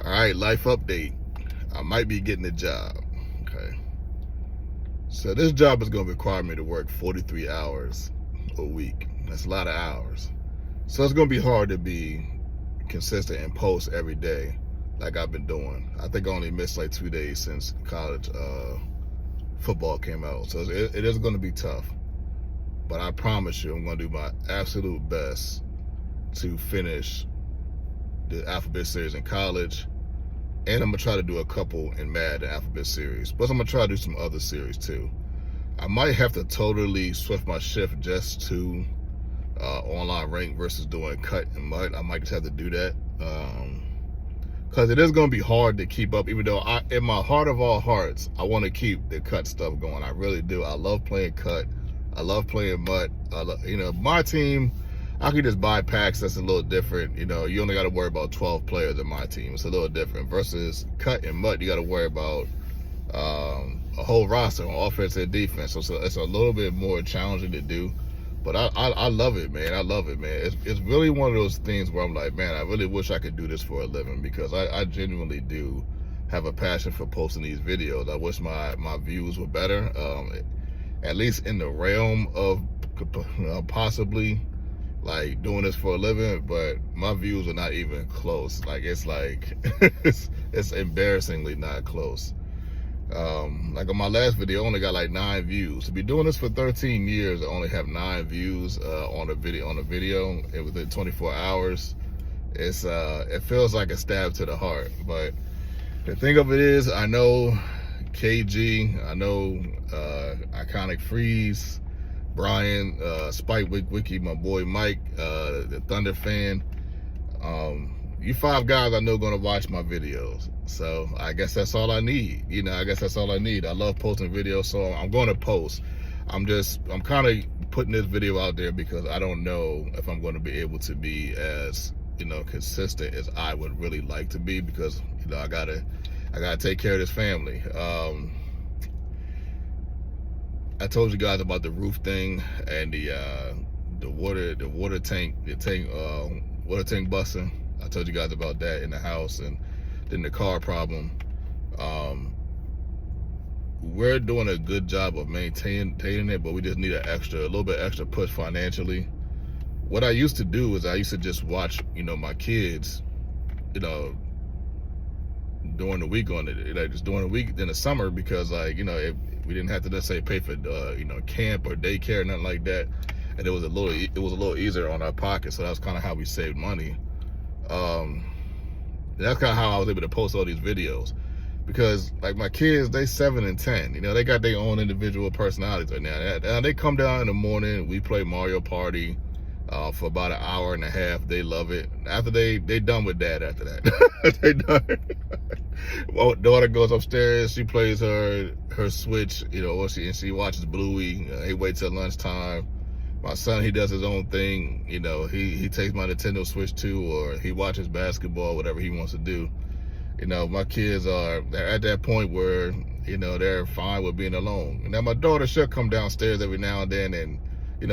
All right, life update. I might be getting a job. Okay. So this job is going to require me to work 43 hours a week. That's a lot of hours. So it's going to be hard to be consistent and post every day like I've been doing. I think I only missed like 2 days since college football came out. So it is going to be tough. But I promise you, I'm going to do my absolute best to finish the Alphabet Series in college. And I'm going to try to do a couple in Madden Alphabet Series. Plus, I'm going to try to do some other series, too. I might have to totally switch my shift just to online rank versus doing cut and mud. I might just have to do that. Because it is going to be hard to keep up, even though in my heart of all hearts, I want to keep the cut stuff going. I really do. I love playing cut. I love playing mud. My team, I can just buy packs that's a little different. You only got to worry about 12 players in my team. It's a little different. Versus cut and mud, you got to worry about a whole roster on offense and defense. So it's a little bit more challenging to do. But I love it, man. I love it, man. It's really one of those things where I'm like, man, I really wish I could do this for a living, because I genuinely do have a passion for posting these videos. I wish my views were better, at least in the realm of possibly like doing this for a living, but my views are not even close. It's embarrassingly not close. Like on my last video, I only got like 9 views. To be doing this for 13 years, I only have 9 views on a video. It within 24 hours. It feels like a stab to the heart. But the thing of it is, I know KG, I know Iconic Freeze, Brian, Spike Wiki, my boy Mike, the Thunder fan. You 5 guys I know gonna watch my videos. So I guess that's all I need. I guess that's all I need. I love posting videos, so I'm gonna post. I'm kind of putting this video out there because I don't know if I'm gonna be able to be as, consistent as I would really like to be, because, I gotta take care of this family. I told you guys about the roof thing and the water tank busting. I told you guys about that in the house, and then the car problem. We're doing a good job of maintaining it, but we just need a little bit extra push financially. What I used to do is I used to just watch, my kids, during the week on it, just during the week in the summer, because we didn't have to necessarily pay for camp or daycare or nothing like that, and it was a little easier on our pocket. So that's kind of how we saved money. That's kind of how I was able to post all these videos, because like my kids, they 7 and 10. They got their own individual personalities right now. They come down in the morning, we play Mario Party for about an hour and a half. They love it. After they done with that. After that, they done. Well, daughter goes upstairs. She plays her Switch, and she watches Bluey. He waits till lunchtime. My son, he does his own thing. He takes my Nintendo Switch too, or he watches basketball, whatever he wants to do. My kids they're at that point where, they're fine with being alone. Now my daughter, she'll come downstairs every now and then and,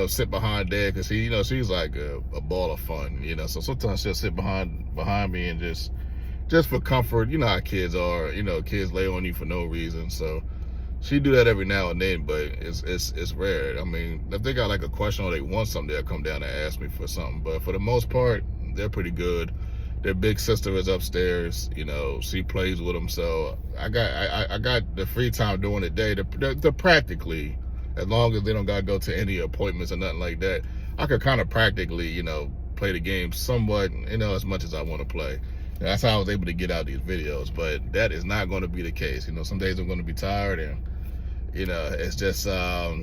sit behind dad, because she's like a ball of fun, so sometimes she'll sit behind me and just for comfort. You know how kids are, kids lay on you for no reason. So she do that every now and then, but it's rare. I mean, if they got like a question or they want something, they'll come down and ask me for something. But for the most part, they're pretty good. Their big sister is upstairs. She plays with them. So I got the free time during the day to practically, as long as they don't gotta go to any appointments or nothing like that, I could kind of practically, play the game somewhat, as much as I want to play. That's how I was able to get out these videos. But that is not going to be the case. Some days I'm going to be tired, and it's just, I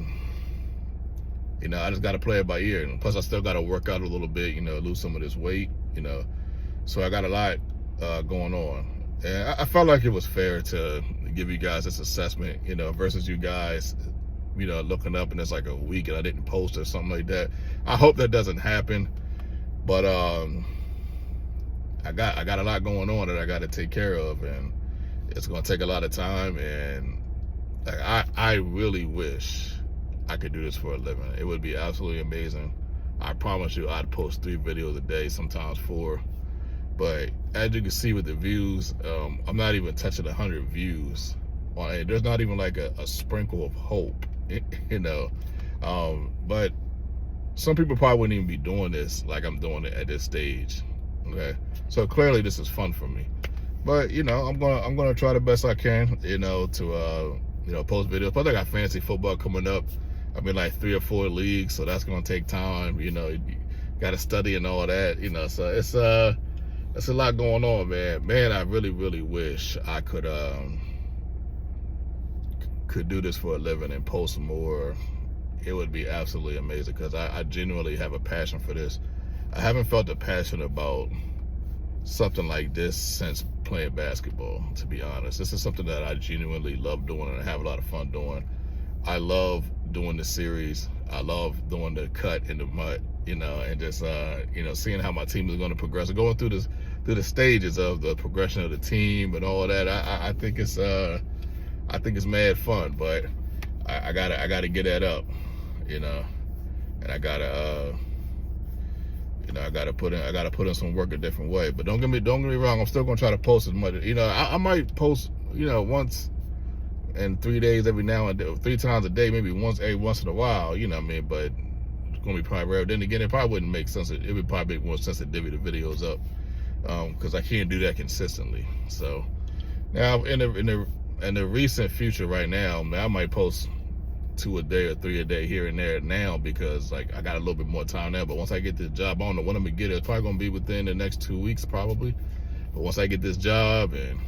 just got to play it by ear. And plus, I still got to work out a little bit, lose some of this weight, So I got a lot going on. And I felt like it was fair to give you guys this assessment, versus you guys, looking up and it's like a week and I didn't post or something like that. I hope that doesn't happen. But I got a lot going on that I got to take care of, and it's going to take a lot of time. And I really wish I could do this for a living. It would be absolutely amazing. I promise you I'd post 3 videos a day, sometimes 4. But as you can see with the views, I'm not even touching 100 views on it. There's not even like a sprinkle of hope, you know. But some people probably wouldn't even be doing this like I'm doing it at this stage. Okay, so clearly this is fun for me. But you know, I'm gonna try the best I can, you know, to post videos. Plus I got fantasy football coming up. I'm in like 3 or 4 leagues, so that's gonna take time. You know, you got to study and all that. You know, so it's a lot going on, man. Man, I really wish I could do this for a living and post more. It would be absolutely amazing, because I genuinely have a passion for this. I haven't felt a passion about something like this since playing basketball, to be honest. This is something that I genuinely love doing and I have a lot of fun doing. I love doing the series. I love doing the cut in the mud, you know, and just seeing how my team is going to progress, going through the stages of the progression of the team and all that. I think it's mad fun, but I gotta get that up, you know, and I gotta put in some work a different way. But don't get me wrong, I'm still gonna try to post as much. You know, I might post, you know, once in 3 days every now and then, 3 times a day, maybe once in a while, you know what I mean? But it's gonna be probably rare. Then again, it probably wouldn't make sense. It would probably make more sense to divvy the videos up, because I can't do that consistently. So now in the recent future right now, man, I might post 2 a day or 3 a day here and there now, because like I got a little bit more time now. But once I get this job, I don't know when I'm gonna get it. It's probably gonna be within the next 2 weeks probably. But once I get this job, and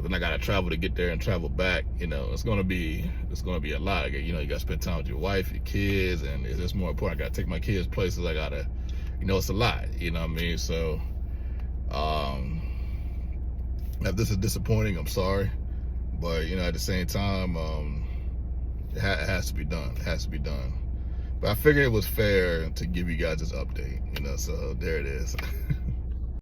then I gotta travel to get there and travel back, you know, it's gonna be a lot. You know, you gotta spend time with your wife, your kids, and it's more important. I gotta take my kids places. I gotta, you know, it's a lot. You know what I mean? So, if this is disappointing, I'm sorry. But you know, at the same time, it has to be done. It has to be done. But I figured it was fair to give you guys this update, you know, so there it is.